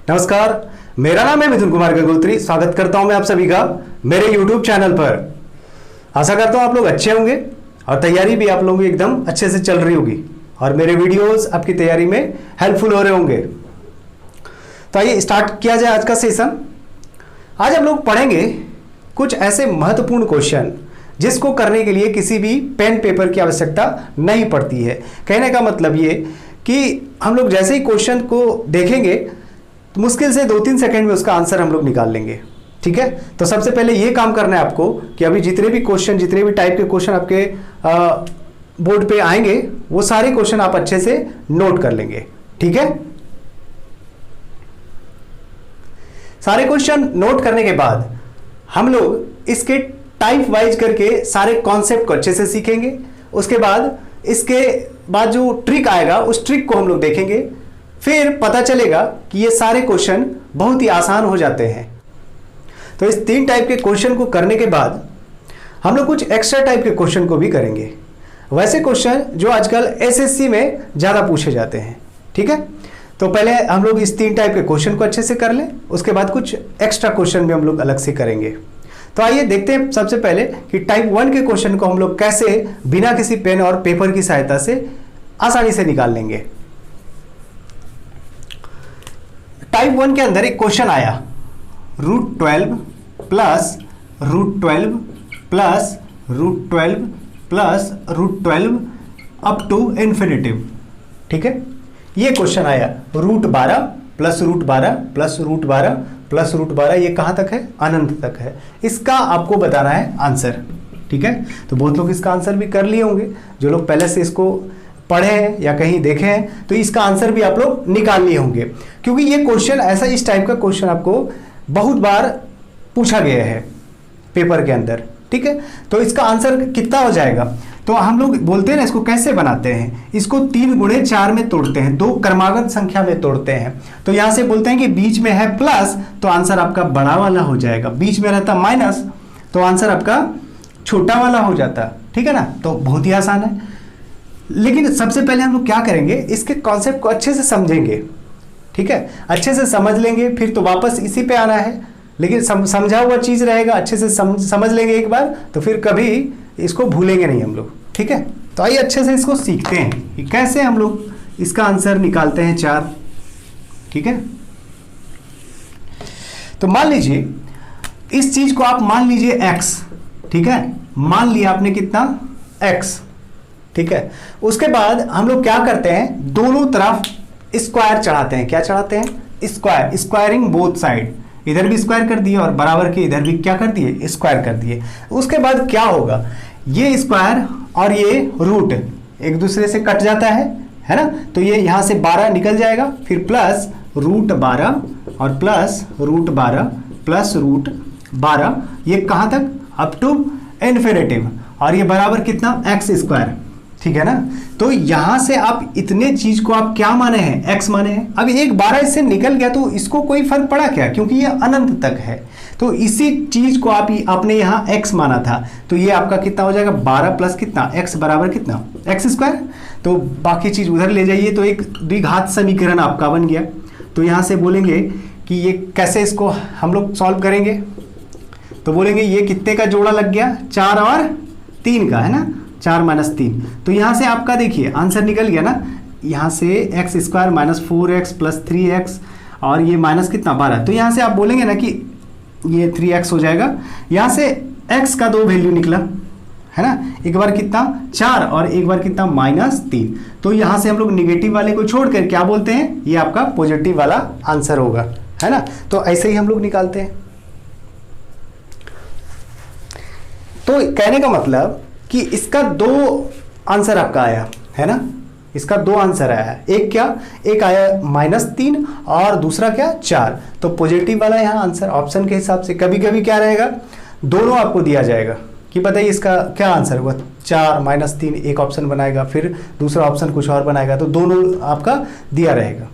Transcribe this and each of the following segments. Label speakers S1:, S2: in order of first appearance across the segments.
S1: नमस्कार, मेरा नाम है मिथुन कुमार गंगोत्री। स्वागत करता हूं मैं आप सभी का मेरे YouTube चैनल पर। आशा करता हूं आप लोग अच्छे होंगे और तैयारी भी आप लोगों की एकदम अच्छे से चल रही होगी और मेरे वीडियोस आपकी तैयारी में हेल्पफुल हो रहे होंगे। तो आइए स्टार्ट किया जाए आज का सेशन। आज हम लोग पढ़ेंगे कुछ ऐसे महत्वपूर्ण क्वेश्चन जिसको करने के लिए किसी भी पेन पेपर की आवश्यकता नहीं पड़ती है। कहने का मतलब ये कि हम लोग जैसे ही क्वेश्चन को देखेंगे तो मुश्किल से 2-3 सेकंड में उसका आंसर हम लोग निकाल लेंगे। ठीक है, तो सबसे पहले ये काम करना है आपको कि अभी जितने भी टाइप के क्वेश्चन आपके बोर्ड पे आएंगे वो सारे क्वेश्चन आप अच्छे से नोट कर लेंगे। ठीक है, सारे क्वेश्चन नोट करने के बाद हम लोग इसके टाइप वाइज करके सारे कॉन्सेप्ट को अच्छे से सीखेंगे। उसके बाद इसके बाद जो ट्रिक आएगा उस ट्रिक को हम लोग देखेंगे। फिर पता चलेगा कि ये सारे क्वेश्चन बहुत ही आसान हो जाते हैं। तो इस 3 टाइप के क्वेश्चन को करने के बाद हम लोग कुछ एक्स्ट्रा टाइप के क्वेश्चन को भी करेंगे, वैसे क्वेश्चन जो आजकल एसएससी में ज़्यादा पूछे जाते हैं। ठीक है, तो पहले हम लोग इस 3 टाइप के क्वेश्चन को अच्छे से कर लें, उसके बाद कुछ एक्स्ट्रा क्वेश्चन भी हम लोग अलग से करेंगे। तो आइए देखते हैं सबसे पहले कि टाइप 1 के क्वेश्चन को हम लोग कैसे बिना किसी पेन और पेपर की सहायता से आसानी से निकाल लेंगे। टाइप 1 के अंदर एक क्वेश्चन आया, √12 plus √12 plus √12 plus √12 up to infinitive. ठीक है, ये क्वेश्चन आया √12 प्लस √12 प्लस √12 प्लस √12, ये कहां तक है? अनंत तक है। इसका आपको बताना है आंसर। ठीक है, तो बहुत लोग इसका आंसर भी कर लिए होंगे, जो लोग पहले से इसको पढ़े हैं या कहीं देखे हैं तो इसका आंसर भी आप लोग निकाल लिए होंगे, क्योंकि ये क्वेश्चन ऐसा इस टाइप का क्वेश्चन आपको बहुत बार पूछा गया है पेपर के अंदर। ठीक है, तो इसका आंसर कितना हो जाएगा? तो हम लोग बोलते हैं ना, इसको कैसे बनाते हैं, इसको 3 गुणे 4 में तोड़ते हैं, 2 क्रमागत संख्या में तोड़ते हैं। तो यहां से बोलते हैं कि बीच में है प्लस तो आंसर आपका बड़ा वाला हो जाएगा, बीच में रहता माइनस तो आंसर आपका छोटा वाला हो जाता। ठीक है ना, तो बहुत ही आसान है। लेकिन सबसे पहले हम लोग क्या करेंगे, इसके कॉन्सेप्ट को अच्छे से समझेंगे। ठीक है, अच्छे से समझ लेंगे, फिर तो वापस इसी पे आना है। लेकिन समझा हुआ चीज रहेगा, अच्छे से समझ लेंगे एक बार तो फिर कभी इसको भूलेंगे नहीं हम लोग। ठीक है, तो आइए अच्छे से इसको सीखते हैं कि कैसे हम लोग इसका आंसर निकालते हैं 4। ठीक है, तो मान लीजिए इस चीज को आप मान लीजिए x। ठीक है, मान लिया आपने कितना? x। ठीक है, उसके बाद हम लोग क्या करते हैं, दोनों तरफ स्क्वायर चढ़ाते हैं। क्या चढ़ाते हैं? Square, squaring both side. इधर भी स्क्वायर कर दिए और बराबर के इधर भी क्या कर दिए? स्क्वायर कर दिए। उसके बाद क्या होगा, ये स्क्वायर और ये रूट एक दूसरे से कट जाता है ना, तो ये यहां से 12 निकल जाएगा, फिर प्लस √12 और प्लस √12 प्लस √12, ये कहां तक? Up to infinitive. और ये बराबर कितना? x²। ठीक है ना, तो यहां से आप इतने चीज को आप क्या माने हैं? x माने हैं। अब एक 12 इससे निकल गया तो इसको कोई फर्क पड़ा क्या, क्योंकि ये अनंत तक है। तो इसी चीज को आपने यहां x माना था, तो ये आपका कितना हो जाएगा? 12 प्लस कितना? x बराबर कितना? x²। तो बाकी चीज उधर ले जाइए तो एक द्विघात समीकरण आपका बन गया। तो यहां से बोलेंगे कि ये कैसे इसको हम लोग सॉल्व करेंगे, तो बोलेंगे ये कितने का जोड़ा लग गया? 4 और 3 का, है ना, 4 - 3। तो यहां से आपका देखिए आंसर निकल गया ना, यहां से x² - 4x प्लस 3x और ये माइनस कितना? 12। तो यहां से आप बोलेंगे ना कि ये 3x हो जाएगा। यहां से x का 2 वैल्यू निकला, है ना, एक बार कितना? 4 और एक बार कितना? -3। तो यहां से हम लोग निगेटिव वाले को छोड़कर क्या बोलते हैं? ये आपका पॉजिटिव वाला आंसर होगा, है ना। तो ऐसे ही हम लोग निकालते हैं। तो कहने का मतलब कि इसका 2 आंसर आपका आया, है ना, इसका 2 आंसर आया है। एक क्या? एक आया -3 और दूसरा क्या? 4। तो पॉजिटिव वाला यहाँ आंसर ऑप्शन के हिसाब से। कभी कभी क्या रहेगा, दोनों आपको दिया जाएगा कि बताइए इसका क्या आंसर हुआ। 4 - 3 एक ऑप्शन बनाएगा, फिर दूसरा ऑप्शन कुछ और बनाएगा, तो दोनों आपका दिया रहेगा।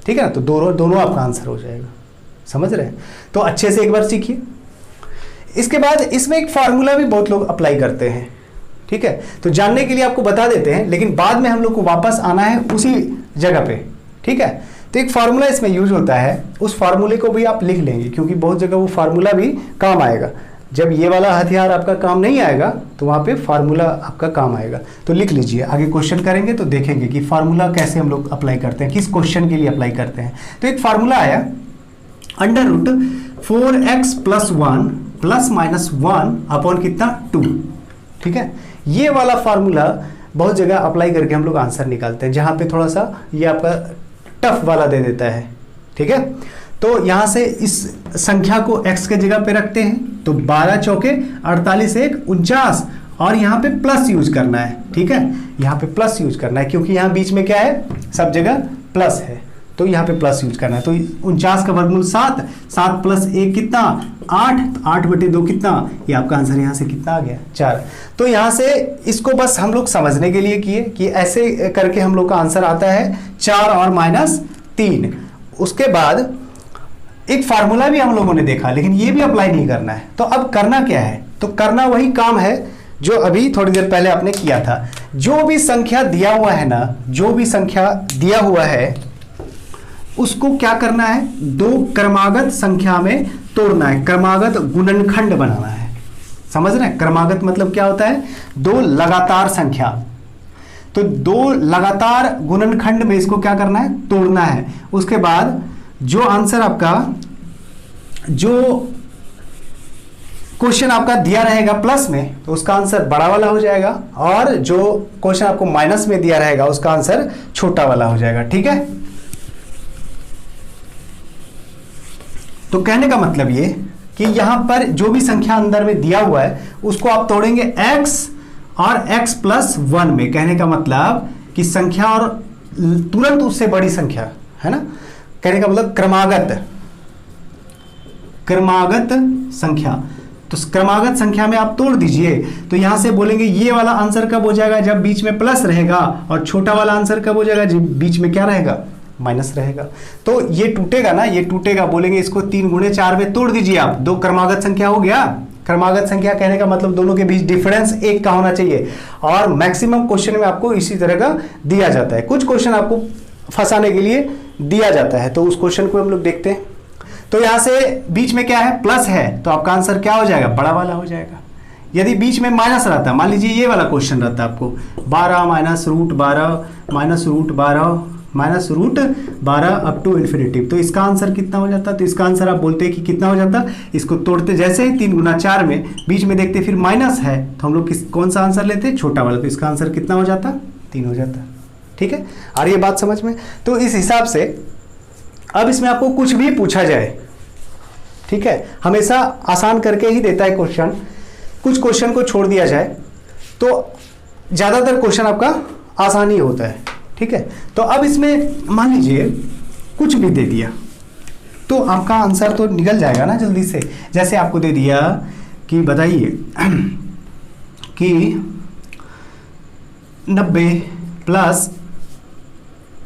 S1: ठीक है ना, तो दोनों आपका आंसर हो जाएगा। समझ रहे हैं? तो अच्छे से एक बार सीखिए। इसके बाद इसमें एक फार्मूला भी बहुत लोग अप्लाई करते हैं। ठीक है, तो जानने के लिए आपको बता देते हैं, लेकिन बाद में हम लोग को वापस आना है उसी जगह पे। ठीक है, तो तो एक फार्मूला इसमें यूज होता है, उस फार्मूले को भी आप लिख लेंगे क्योंकि बहुत जगह वो फार्मूला भी काम आएगा। जब ये वाला हथियार आपका काम नहीं आएगा तो वहाँ पे फार्मूला आपका काम आएगा। तो लिख लीजिए, आगे क्वेश्चन करेंगे तो देखेंगे कि फार्मूला कैसे हम लोग अप्लाई करते हैं, किस क्वेश्चन के लिए अप्लाई करते हैं। तो एक फार्मूला आया √4x + 1 ± 1 अपॉन कितना 2। ठीक है, ये वाला फार्मूला बहुत जगह अप्लाई करके हम लोग आंसर निकालते हैं, जहाँ पे थोड़ा सा ये आपका टफ वाला दे देता है। ठीक है, तो यहाँ से इस संख्या को x के जगह पे रखते हैं, तो 12 चौके 48 1 49 और यहाँ पे प्लस यूज करना है। ठीक है, यहाँ पे प्लस यूज करना है क्योंकि यहाँ बीच में क्या है, सब जगह प्लस है, तो यहाँ पे प्लस यूज करना है। तो 49 का वर्गमूल 7, 7 + 1 कितना 8, 8/2 कितना, ये आपका आंसर यहाँ से कितना आ गया 4। तो यहाँ से इसको बस हम लोग समझने के लिए किए कि ऐसे करके हम लोग का आंसर आता है 4 और -3। उसके बाद एक फार्मूला भी हम लोगों ने देखा, लेकिन ये भी अप्लाई नहीं करना है। तो अब करना क्या है, तो करना वही काम है जो अभी थोड़ी देर पहले आपने किया था। जो भी संख्या दिया हुआ है ना, जो भी संख्या दिया हुआ है उसको क्या करना है, 2 क्रमागत संख्या में तोड़ना है, क्रमागत गुणनखंड बनाना है। समझ रहे हैं, क्रमागत मतलब क्या होता है, 2 लगातार संख्या। तो 2 लगातार गुणनखंड में इसको क्या करना है, तोड़ना है। उसके बाद जो आंसर आपका, जो क्वेश्चन आपका दिया रहेगा प्लस में, तो उसका आंसर बड़ा वाला हो जाएगा, और जो क्वेश्चन आपको माइनस में दिया रहेगा उसका आंसर छोटा वाला हो जाएगा। ठीक है, तो कहने का मतलब ये कि यहां पर जो भी संख्या अंदर में दिया हुआ है उसको आप तोड़ेंगे x और x + 1 में। कहने का मतलब कि संख्या और तुरंत उससे बड़ी संख्या है ना, कहने का मतलब क्रमागत संख्या। तो क्रमागत संख्या में आप तोड़ दीजिए, तो यहां से बोलेंगे ये वाला आंसर कब हो जाएगा, जब बीच में प्लस रहेगा, और छोटा वाला आंसर कब हो जाएगा, जब बीच में क्या रहेगा, माइनस रहेगा। तो ये टूटेगा ना, ये टूटेगा, बोलेंगे इसको 3 × 4 में तोड़ दीजिए आप, 2 क्रमागत संख्या हो गया। क्रमागत संख्या कहने का मतलब दोनों के बीच डिफरेंस 1 का होना चाहिए, और मैक्सिमम क्वेश्चन में आपको इसी तरह का दिया जाता है। कुछ क्वेश्चन आपको फंसाने के लिए दिया जाता है, तो उस क्वेश्चन को हम लोग देखते हैं। तो यहां से बीच में क्या है, प्लस है, तो आपका आंसर क्या हो जाएगा, बड़ा वाला हो जाएगा। यदि बीच में माइनस रहता, मान लीजिए ये वाला क्वेश्चन रहता आपको 12 - -√12 अप टू इन्फिनिटिव, तो इसका आंसर कितना हो जाता, तो इसका आंसर आप बोलते हैं कि कितना हो जाता, इसको तोड़ते जैसे ही 3 × 4 में बीच में देखते फिर माइनस है, तो हम लोग कौन सा आंसर लेते, छोटा वाला, तो इसका आंसर कितना हो जाता, 3 हो जाता। ठीक है, आ रही है बात समझ में। तो इस हिसाब से अब इसमें आपको कुछ भी पूछा जाए, ठीक है, हमेशा आसान करके ही देता है क्वेश्चन, कुछ क्वेश्चन को छोड़ दिया जाए तो ज्यादातर क्वेश्चन आपका आसान ही होता है। ठीक है, तो अब इसमें मान लीजिए कुछ भी दे दिया तो आपका आंसर तो निकल जाएगा ना जल्दी से। जैसे आपको दे दिया कि बताइए कि 90 +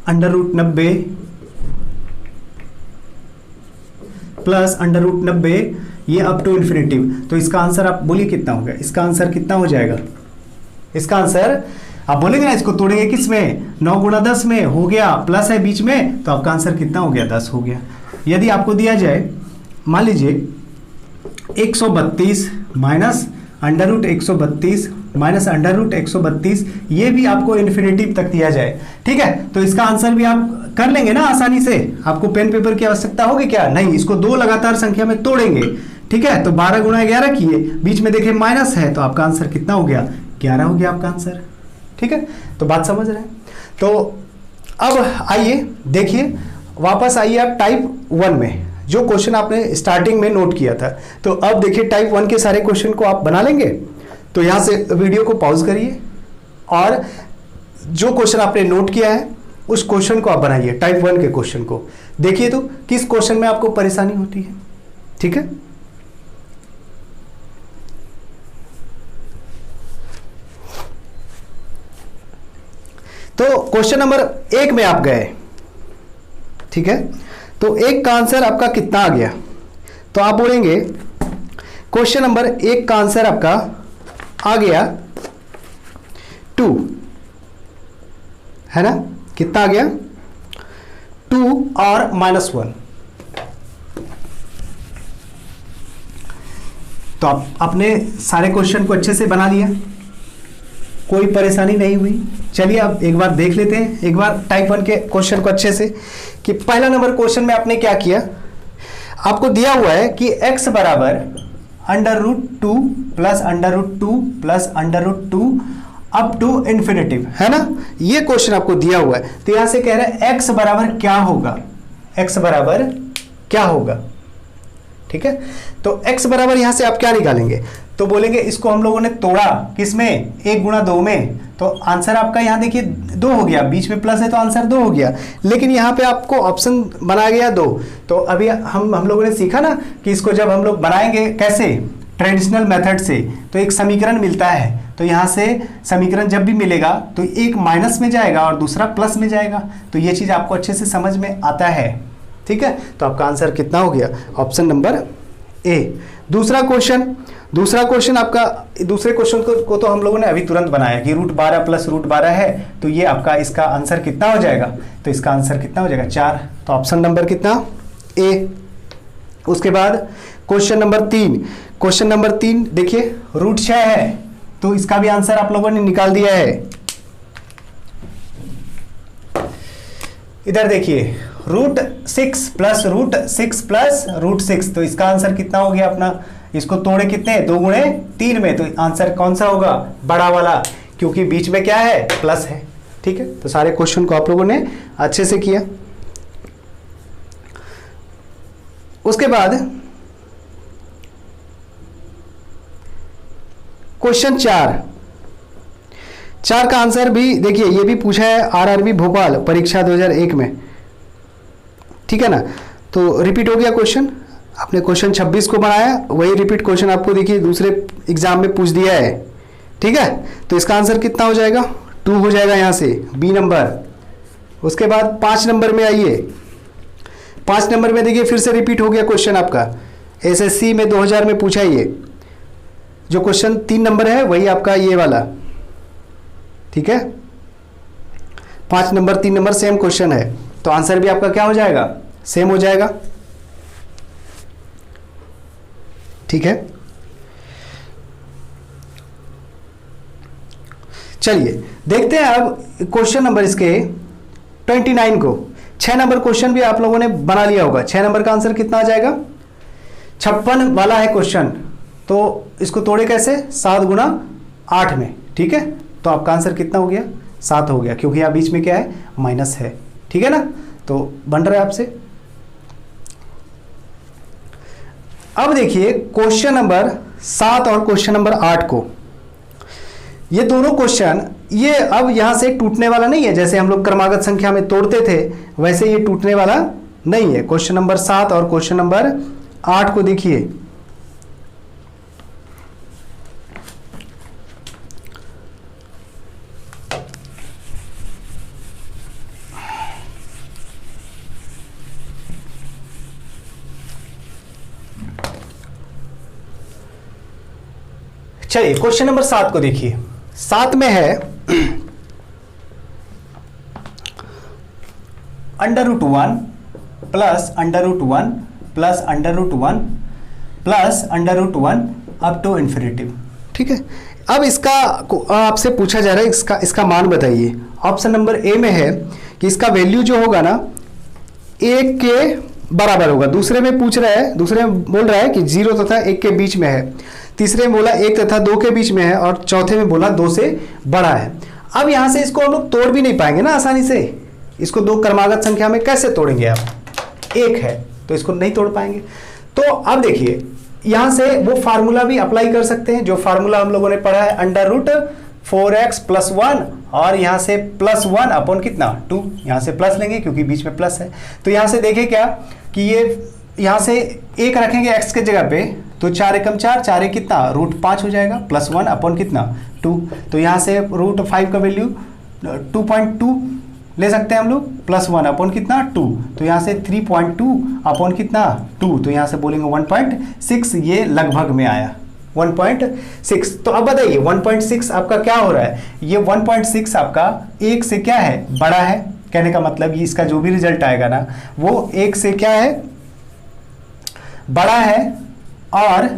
S1: √90 + √90 ये अप टू इन्फिनिटिव, तो इसका आंसर आप बोलिए कितना होगा, इसका आंसर कितना हो जाएगा, इसका आंसर आप बोलेंगे ना, इसको तोड़ेंगे किस में, 9 × 10 में हो गया, प्लस है बीच में, तो आपका आंसर कितना हो गया, 10 हो गया। यदि आपको दिया जाए मान लीजिए 132 माइनस √132 माइनस √132, ये भी आपको इन्फिनिटिव तक दिया जाए, ठीक है, तो इसका आंसर भी आप कर लेंगे ना आसानी से। आपको पेन पेपर की आवश्यकता होगी क्या, नहीं, इसको 2 लगातार संख्या में तोड़ेंगे। ठीक है, तो 12 × 11 किए, बीच में देखिए माइनस है, तो आपका आंसर कितना हो गया, 11 हो गया आपका आंसर। ठीक है, तो बात समझ रहे हैं। तो अब आइए देखिए, वापस आइए आप टाइप 1 में, जो क्वेश्चन आपने स्टार्टिंग में नोट किया था। तो अब देखिए टाइप 1 के सारे क्वेश्चन को आप बना लेंगे। तो यहां से वीडियो को पॉज करिए और जो क्वेश्चन आपने नोट किया है उस क्वेश्चन को आप बनाइए, टाइप 1 के क्वेश्चन को देखिए तो किस क्वेश्चन में आपको परेशानी होती है। ठीक है, तो क्वेश्चन नंबर 1 में आप गए, ठीक है, तो 1 का आंसर आपका कितना आ गया, तो आप बोलेंगे क्वेश्चन नंबर 1 का आंसर आपका आ गया 2, है ना, कितना आ गया 2 और -1। तो आप अपने सारे क्वेश्चन को अच्छे से बना लिया, कोई परेशानी नहीं हुई। चलिए अब एक बार देख लेते हैं एक बार टाइप 1 के क्वेश्चन को अच्छे से, कि पहला नंबर क्वेश्चन में आपने क्या किया। आपको दिया हुआ है कि x बराबर √2 plus √2 plus √2 up to infinitive, है ना, ये क्वेश्चन आपको दिया हुआ है। तो यहां से कह रहा है x बराबर क्या होगा, x बराबर क्या होगा, ठीक है। तो x बराबर यहां से आप क्या निकालेंगे, तो बोलेंगे इसको हम लोगों ने तोड़ा किसमें, 1 गुणा 2 में, तो आंसर आपका यहां देखिए 2 हो गया, बीच में प्लस है तो आंसर 2 हो गया। लेकिन यहां पे आपको ऑप्शन बनाया गया 2। तो अभी हम लोगों ने सीखा ना कि इसको जब हम लोग बनाएंगे कैसे, ट्रेडिशनल मेथड से, तो एक समीकरण मिलता है। तो यहां से समीकरण जब भी मिलेगा तो एक माइनस में जाएगा और दूसरा प्लस में जाएगा। तो ये चीज आपको अच्छे से समझ में आता है, ठीक है। तो आपका आंसर कितना हो गया, ऑप्शन नंबर ए। दूसरा क्वेश्चन आपका, दूसरे क्वेश्चन को तो हम लोगों ने अभी तुरंत बनाया कि √12 प्लस √12 है, तो ये आपका इसका आंसर कितना हो जाएगा, तो इसका आंसर कितना हो जाएगा 4। तो ऑप्शन नंबर कितना, ए। उसके बाद क्वेश्चन नंबर 3 देखिए √6 है, तो इसका भी आंसर आप लोगों ने निकाल दिया है। इधर देखिए √6 प्लस √6 प्लस √6, तो इसका आंसर कितना हो गया अपना, इसको तोड़े कितने, 2 गुणे 3 में, तो आंसर कौन सा होगा, बड़ा वाला, क्योंकि बीच में क्या है, प्लस है, ठीक है। तो सारे क्वेश्चन को आप लोगों ने अच्छे से किया। उसके बाद क्वेश्चन 4 का आंसर भी देखिए, ये भी पूछा है आरआरबी भोपाल परीक्षा 2001 में, ठीक है ना। तो रिपीट हो गया क्वेश्चन, आपने क्वेश्चन 26 को बनाया, वही रिपीट क्वेश्चन आपको देखिए दूसरे एग्जाम में पूछ दिया है, ठीक है। तो इसका आंसर कितना हो जाएगा, 2 हो जाएगा यहां से, बी नंबर। उसके बाद 5 नंबर में आइए, 5 नंबर में देखिए फिर से रिपीट हो गया क्वेश्चन आपका, एसएससी में 2000 में पूछा ये, जो क्वेश्चन 3 नंबर है वही आपका ये वाला, ठीक है। 5 नंबर 3 नंबर सेम क्वेश्चन है, तो आंसर भी आपका क्या हो जाएगा, सेम हो जाएगा, ठीक है। चलिए देखते हैं अब क्वेश्चन नंबर इसके 29 को। 6 नंबर क्वेश्चन भी आप लोगों ने बना लिया होगा। 6 नंबर का आंसर कितना आ जाएगा, 56 वाला है क्वेश्चन, तो इसको तोड़े कैसे, 7 गुणा 8 में, ठीक है। तो आपका आंसर कितना हो गया, 7 हो गया, क्योंकि यहाँ बीच में क्या है, माइनस है, ठीक है ना। तो बन रहा है आपसे। अब देखिए क्वेश्चन नंबर 7 और क्वेश्चन नंबर 8 को, ये दोनों क्वेश्चन ये अब यहां से टूटने वाला नहीं है, जैसे हम लोग क्रमागत संख्या में तोड़ते थे वैसे ये टूटने वाला नहीं है। क्वेश्चन नंबर 7 और क्वेश्चन नंबर 8 को देखिए, चलिए क्वेश्चन नंबर 7 को देखिए। 7 में है √1 plus √1 plus √1 plus √1 up to infinitive, ठीक है। अब इसका आपसे पूछा जा रहा है इसका मान बताइए। ऑप्शन नंबर ए में है कि इसका वैल्यू जो होगा ना 1 के बराबर होगा। दूसरे में पूछ रहा है, दूसरे में बोल रहा है कि 0 तथा 1 के बीच में है, तीसरे में बोला 1 तथा 2 के बीच में है, और चौथे में बोला 2 से बड़ा है। अब यहां से इसको हम लोग तोड़ भी नहीं पाएंगे ना आसानी से, इसको 2 क्रमागत संख्या में कैसे तोड़ेंगे आप, 1 है तो इसको नहीं तोड़ पाएंगे। तो अब देखिए यहां से वो फार्मूला भी अप्लाई कर सकते हैं, जो फार्मूला हम लोगों ने पढ़ा है, √4x + 1, और यहां से +1 अपॉन कितना 2, यहां से प्लस लेंगे क्योंकि बीच में प्लस है। तो यहां से देखिए क्या कि ये यहां से 1 रखेंगे x के जगह पे, तो 4 एकम 4, 4 एक कितना √5 हो जाएगा, +1 अपॉन कितना 2। तो यहां से √5 का वैल्यू 2.2 ले सकते हैं हम लोग, +1 अपॉन कितना 2, तो यहाँ से 3.2 अपॉन कितना 2, तो यहाँ से बोलेंगे 1.6, ये लगभग में आया 1.6। तो अब बताइए 1.6 आपका क्या हो रहा है, ये 1.6 आपका 1 से क्या है, बड़ा है, कहने का मतलब ये इसका जो भी रिजल्ट आएगा ना वो 1 से क्या है, बड़ा है और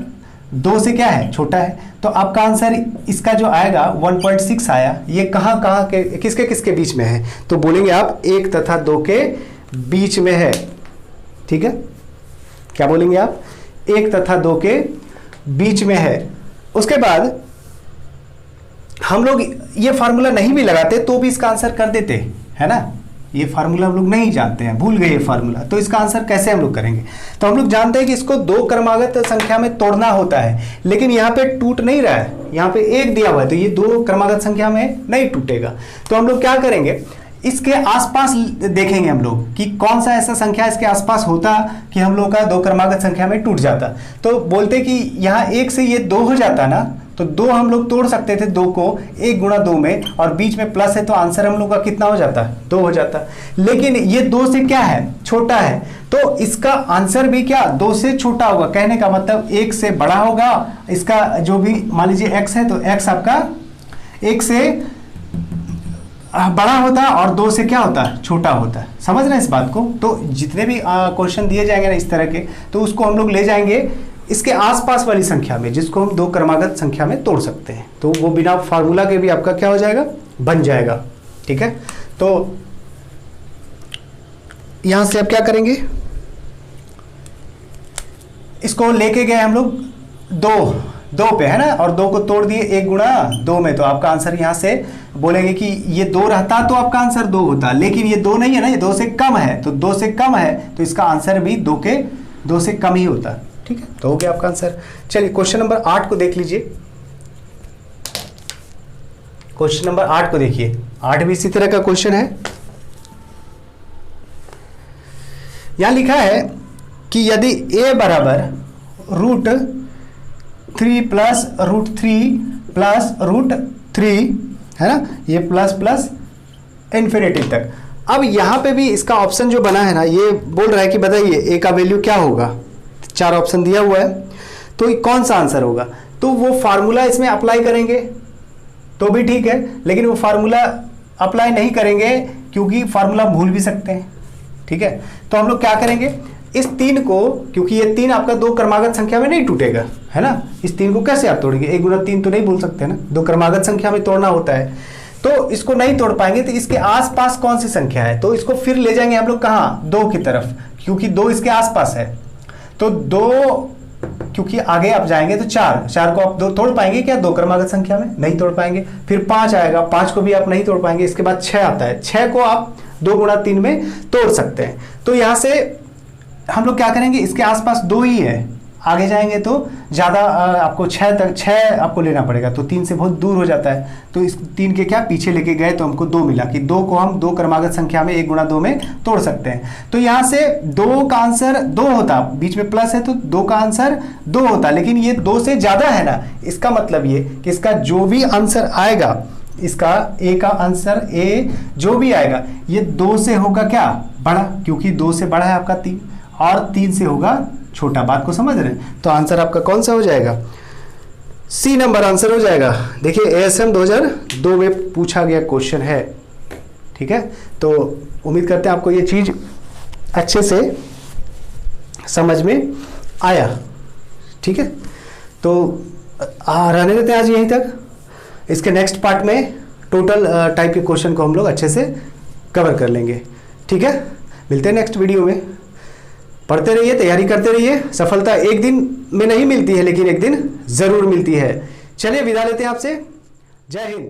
S1: 2 से क्या है, छोटा है। तो आपका आंसर इसका जो आएगा 1.6 आया। ये कहाँ कहाँ के किसके किसके बीच में है, तो बोलेंगे आप 1 तथा 2 के बीच में है। ठीक है, क्या बोलेंगे आप, 1 तथा 2 के बीच में है। उसके बाद हम लोग ये फार्मूला नहीं भी लगाते तो भी इसका आंसर कर देते, है ना। ये फार्मूला हम लोग नहीं जानते हैं, भूल गए ये फार्मूला, तो इसका आंसर कैसे हम लोग करेंगे। तो हम लोग जानते हैं कि इसको 2 क्रमागत संख्या में तोड़ना होता है, लेकिन यहाँ पे टूट नहीं रहा है, यहाँ पे 1 दिया हुआ है तो ये 2 क्रमागत संख्या में नहीं टूटेगा। तो हम लोग क्या करेंगे, इसके आसपास देखेंगे हम लोग कि कौन सा ऐसा संख्या इसके आसपास होता कि हम लोग का 2 क्रमागत संख्या में टूट जाता। तो बोलते कि यहाँ 1 से ये 2 हो जाता ना, तो 2 हम लोग तोड़ सकते थे 2 को 1 गुणा 2 में, और बीच में प्लस है तो आंसर हम लोग का कितना हो जाता, 2 हो जाता। लेकिन ये 2 से क्या है, छोटा है, तो इसका आंसर भी क्या 2 से छोटा होगा। कहने का मतलब 1 से बड़ा होगा, इसका जो भी मान लीजिए x है तो x आपका 1 से बड़ा होता है और 2 से क्या होता है, छोटा होता है। समझ रहे हैं इस बात को। तो जितने भी क्वेश्चन दिए जाएंगे ना इस तरह के, तो उसको हम लोग ले जाएंगे इसके आसपास वाली संख्या में, जिसको हम 2 क्रमागत संख्या में तोड़ सकते हैं। तो वो बिना फार्मूला के भी आपका क्या हो जाएगा, बन जाएगा। ठीक है, तो यहां से अब क्या करेंगे, इसको लेके गए हम लोग 2 पे, है ना, और 2 को तोड़ दिए 1 गुणा 2 में, तो आपका आंसर यहां से बोलेंगे कि ये 2 रहता तो आपका आंसर 2 होता, लेकिन ये 2 नहीं है ना, ये 2 से कम है, तो 2 से कम है तो इसका आंसर भी 2 से कम ही होता। ठीक है, तो हो गया आपका आंसर। चलिए क्वेश्चन नंबर 8 को देख लीजिए। क्वेश्चन नंबर 8 को देखिए, 8 भी इसी तरह का क्वेश्चन है। यहां लिखा है कि यदि a बराबर √3 प्लस √3 प्लस √3, है ना, ये प्लस प्लस इन्फिनिटी तक। अब यहां पे भी इसका ऑप्शन जो बना है ना, ये बोल रहा है कि बताइए a का वैल्यू क्या होगा। 4 ऑप्शन दिया हुआ है, तो कौन सा आंसर होगा। तो वो फार्मूला इसमें अप्लाई करेंगे तो भी ठीक है, लेकिन वो फार्मूला अप्लाई नहीं करेंगे क्योंकि फार्मूला भूल भी सकते हैं। ठीक है, तो हम लोग क्या करेंगे, इस 3 को, क्योंकि ये 3 आपका 2 क्रमागत संख्या में नहीं टूटेगा, है ना, इस 3 को कैसे आप तोड़ेंगे, 1 गुणा 3 तो नहीं बोल सकते ना, 2 क्रमागत संख्या में तोड़ना होता है, तो इसको नहीं तोड़ पाएंगे। तो इसके आसपास कौन सी संख्या है, तो इसको फिर ले जाएंगे हम लोग कहाँ, 2 की तरफ, क्योंकि 2 इसके आसपास है। तो 2, क्योंकि आगे आप जाएंगे तो 4 को आप 2 तोड़ पाएंगे क्या, 2 क्रमागत संख्या में नहीं तोड़ पाएंगे। फिर 5 आएगा, 5 को भी आप नहीं तोड़ पाएंगे। इसके बाद 6 आता है, 6 को आप 2 गुणा 3 में तोड़ सकते हैं। तो यहां से हम लोग क्या करेंगे, इसके आसपास 2 ही है, आगे जाएंगे तो ज़्यादा आपको 6 आपको लेना पड़ेगा, तो 3 से बहुत दूर हो जाता है। तो इस 3 के क्या पीछे लेके गए तो हमको 2 मिला, कि 2 को हम 2 क्रमागत संख्या में 1 गुणा 2 में तोड़ सकते हैं। तो यहाँ से 2 का आंसर 2 होता, बीच में प्लस है तो 2 का आंसर 2 होता, लेकिन ये 2 से ज़्यादा है ना, इसका मतलब ये कि इसका जो भी आंसर आएगा, इसका ए का आंसर ए जो भी आएगा, ये 2 से होगा क्या, बड़ा, क्योंकि 2 से बड़ा है आपका 3 और 3 से होगा छोटा। बात को समझ रहे हैं। तो आंसर आपका कौन सा हो जाएगा, सी नंबर आंसर हो जाएगा। देखिए ASM 2002 में पूछा गया क्वेश्चन है। ठीक है, तो उम्मीद करते हैं आपको ये चीज अच्छे से समझ में आया। ठीक है, तो रहने देते हैं आज यहीं तक। इसके नेक्स्ट पार्ट में टोटल टाइप के क्वेश्चन को हम लोग अच्छे से कवर कर लेंगे। ठीक है, मिलते हैं नेक्स्ट वीडियो में। पढ़ते रहिए, तैयारी करते रहिए। सफलता एक दिन में नहीं मिलती है, लेकिन एक दिन जरूर मिलती है। चलिए विदा लेते हैं आपसे। जय हिंद।